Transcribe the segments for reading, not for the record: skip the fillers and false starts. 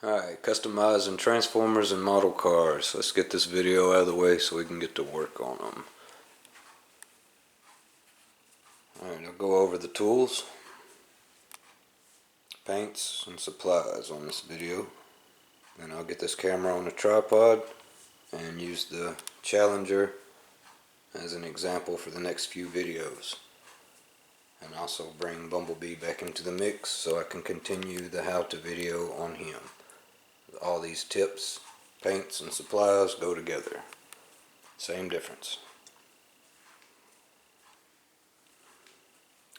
Alright, customizing transformers and model cars. Let's get this video out of the way so we can get to work on them. Alright, I'll go over the tools, paints, and supplies on this video. Then I'll get this camera on a tripod and use the Challenger as an example for the next few videos. And also bring Bumblebee back into the mix so I can continue the how-to video on him. All these tips, paints, and supplies go together. Same difference.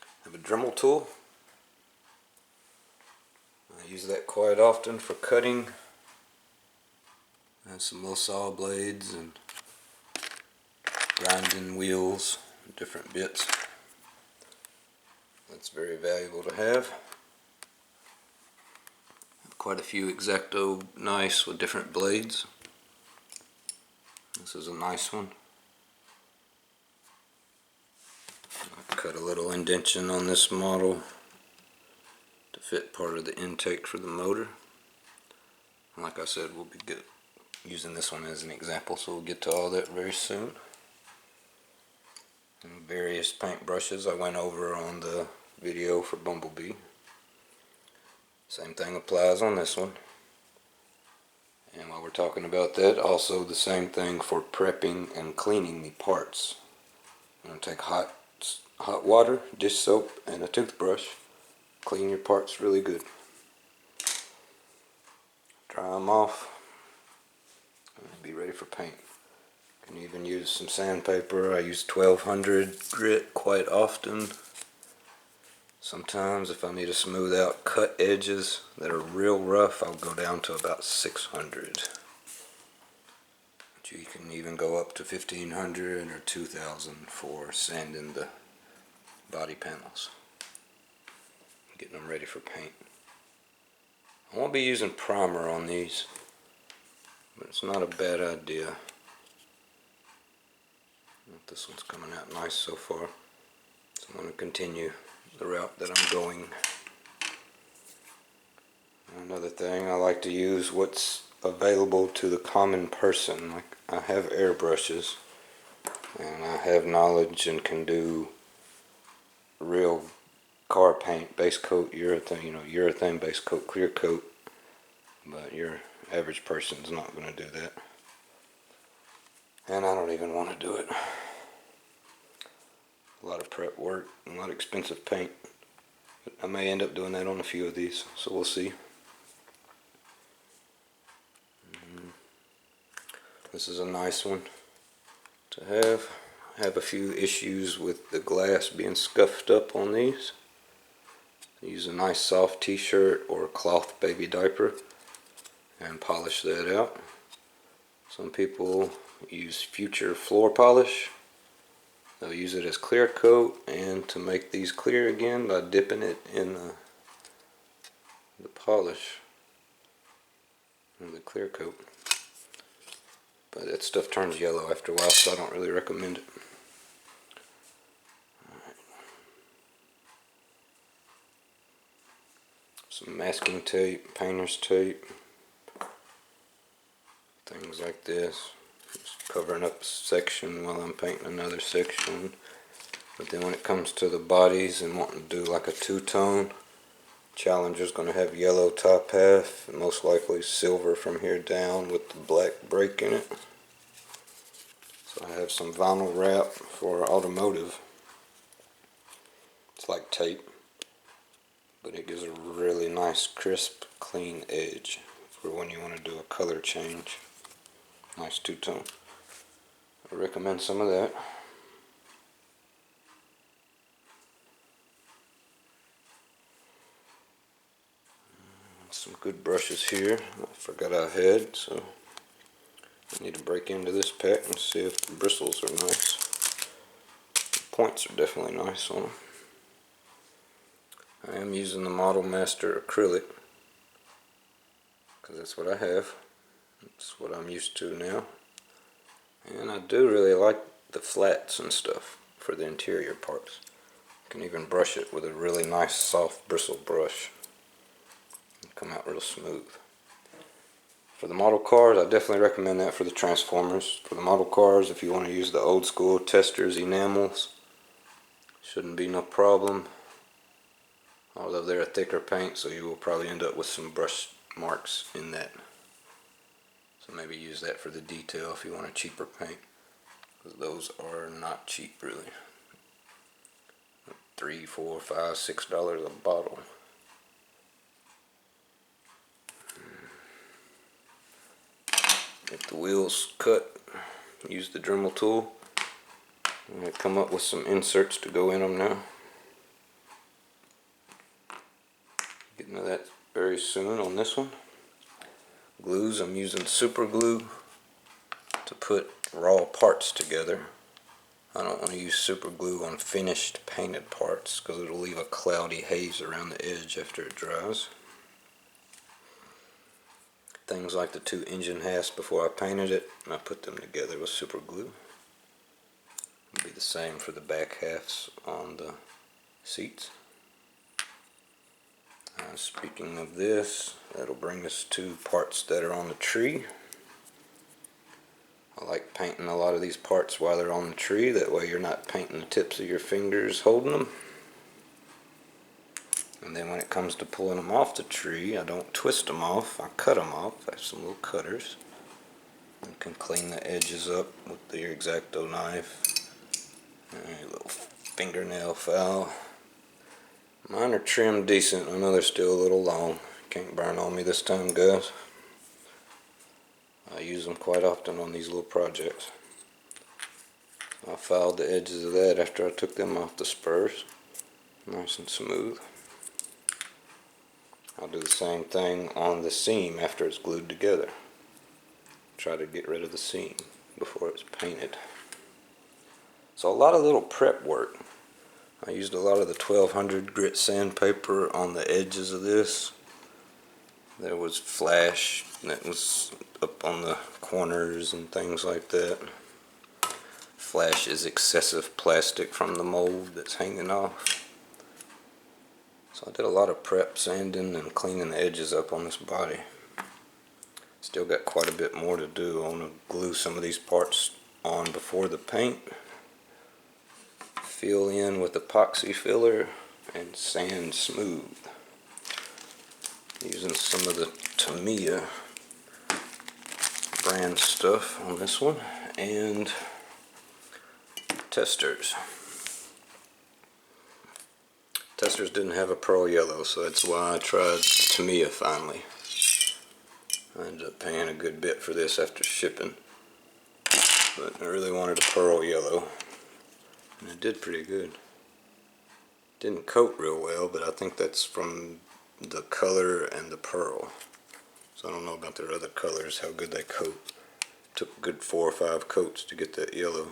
I have a Dremel tool. I use that quite often for cutting. I have some little saw blades and grinding wheels, different bits. That's very valuable to have. Quite a few X-Acto knives with different blades. This is a nice one. I cut a little indentation on this model to fit part of the intake for the motor. And like I said, we'll be using this one as an example, so we'll get to all that very soon. And various paint brushes I went over on the video for Bumblebee. Same thing applies on this one. And while we're talking about that, also the same thing for prepping and cleaning the parts. I'm going to take hot water, dish soap, and a toothbrush. Clean your parts really good. Dry them off and be ready for paint. You can even use some sandpaper. I use 1200 grit quite often. Sometimes if I need to smooth out cut edges that are real rough, I'll go down to about 600. But you can even go up to 1500 or 2000 for sanding the body panels. Getting them ready for paint. I won't be using primer on these, but it's not a bad idea. This one's coming out nice so far, so I'm going to continue the route that I'm going. Another thing, I like to use what's available to the common person. Like, I have airbrushes and I have knowledge and can do real car paint, base coat, urethane, urethane base coat, clear coat, but your average person's not going to do that, and I don't even want to do it. A lot of prep work, a lot of expensive paint. But I may end up doing that on a few of these, so we'll see. This is a nice one to have. I have a few issues with the glass being scuffed up on these. Use a nice soft t-shirt or a cloth baby diaper and polish that out. Some people use Future floor polish. They'll use it as clear coat, and to make these clear again by dipping it in the polish and the clear coat. But that stuff turns yellow after a while, so I don't really recommend it. Alright. Some masking tape, painter's tape, things like this. Just covering up a section while I'm painting another section. But then when it comes to the bodies and wanting to do like a two-tone, Challenger's going to have yellow top half and most likely silver from here down with the black break in it. So I have some vinyl wrap for automotive. It's like tape, but it gives a really nice crisp clean edge for when you want to do a color change. Nice two-tone. I recommend some of that. Some good brushes here. I forgot I had, so I need to break into this pack and see if the bristles are nice. The points are definitely nice on them. I am using the Model Master acrylic because that's what I have. That's what I'm used to now. And I do really like the flats and stuff for the interior parts. You can even brush it with a really nice soft bristle brush. It'll come out real smooth. For the model cars, I definitely recommend that for the Transformers. For the model cars, if you want to use the old school testers enamels, shouldn't be no problem. Although they're a thicker paint, so you will probably end up with some brush marks in that. So maybe use that for the detail if you want a cheaper paint, because those are not cheap really. $3, $4, $5, $6 a bottle. If the wheels cut, use the Dremel tool. I'm going to come up with some inserts to go in them now. Getting to that very soon on this one. Glues, I'm using super glue to put raw parts together. I don't want to use super glue on finished painted parts because it'll leave a cloudy haze around the edge after it dries. Things like the two engine halves before I painted it, and I put them together with super glue. It'll be the same for the back halves on the seats. Speaking of this, that'll bring us to parts that are on the tree. I like painting a lot of these parts while they're on the tree, that way you're not painting the tips of your fingers holding them. And then when it comes to pulling them off the tree, I don't twist them off, I cut them off. I have some little cutters. You can clean the edges up with your X-Acto knife. A little fingernail file. Mine are trimmed decent. I know they're still a little long. Can't burn on me this time, guys. I use them quite often on these little projects. I filed the edges of that after I took them off the spurs. Nice and smooth. I'll do the same thing on the seam after it's glued together. Try to get rid of the seam before it's painted. So a lot of little prep work. I used a lot of the 1200 grit sandpaper on the edges of this. There was flash that was up on the corners and things like that. Flash is excessive plastic from the mold that's hanging off. So I did a lot of prep sanding and cleaning the edges up on this body. Still got quite a bit more to do. I want to glue some of these parts on before the paint. Fill in with epoxy filler and sand smooth. Using some of the Tamiya brand stuff on this one and testers. Testers didn't have a pearl yellow, so that's why I tried Tamiya finally. I ended up paying a good bit for this after shipping, but I really wanted a pearl yellow, and it did pretty good. Didn't coat real well, but I think that's from the color and the pearl. So I don't know about their other colors, how good they coat. Took a good 4 or 5 coats to get that yellow.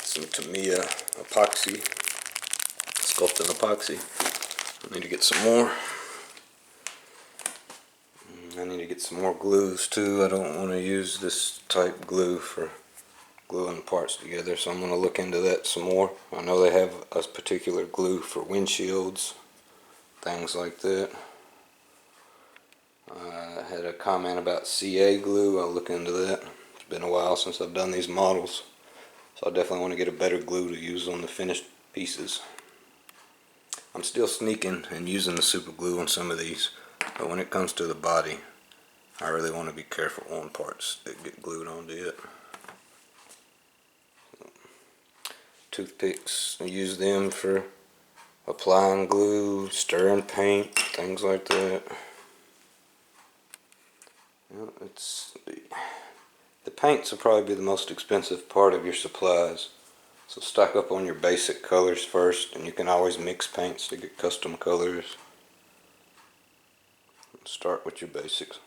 Some Tamiya epoxy, Sculpting epoxy. I need to get some more. I need to get some more glues too. I don't want to use this type glue for gluing parts together, so I'm going to look into that some more. I know they have a particular glue for windshields, things like that. I had a comment about CA glue. I'll look into that. It's been a while since I've done these models, so I definitely want to get a better glue to use on the finished pieces. I'm still sneaking and using the super glue on some of these, but when it comes to the body, I really want to be careful on parts that get glued onto it. Toothpicks, I use them for applying glue, stirring paint, things like that. You know, the paints will probably be the most expensive part of your supplies. So stock up on your basic colors first, and you can always mix paints to get custom colors. Start with your basics.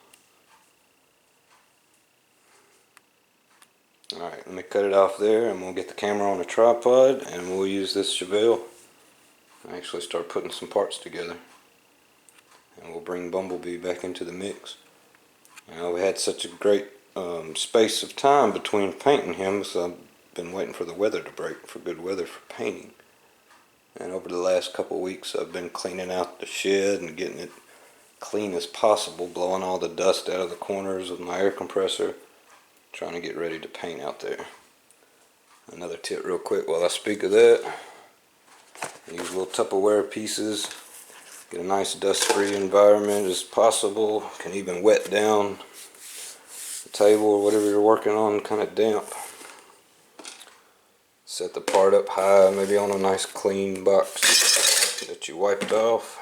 Alright, let me cut it off there, and we'll get the camera on a tripod, and we'll use this Chevelle and actually start putting some parts together. And we'll bring Bumblebee back into the mix. You know, we had such a great space of time between painting him, so I've been waiting for the weather to break, for good weather for painting. And over the last couple weeks I've been cleaning out the shed and getting it clean as possible, blowing all the dust out of the corners with my air compressor, trying to get ready to paint out there. Another tip real quick while I speak of that, use little Tupperware pieces, get a nice dust-free environment as possible. Can even wet down the table or whatever you're working on, kind of damp. Set the part up high, maybe on a nice clean box that you wiped off.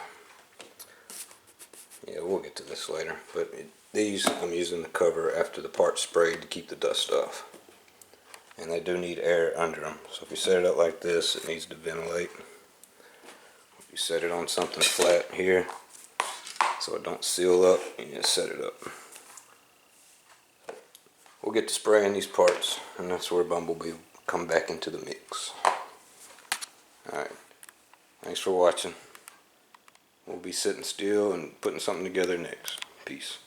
Yeah, we'll get to this later, but these I'm using the cover after the part's sprayed to keep the dust off. And they do need air under them, so if you set it up like this, it needs to ventilate. If you set it on something flat here, so it don't seal up, you just set it up. We'll get to spraying these parts, and that's where Bumblebee will come back into the mix. Alright, thanks for watching. We'll be sitting still and putting something together next. Peace.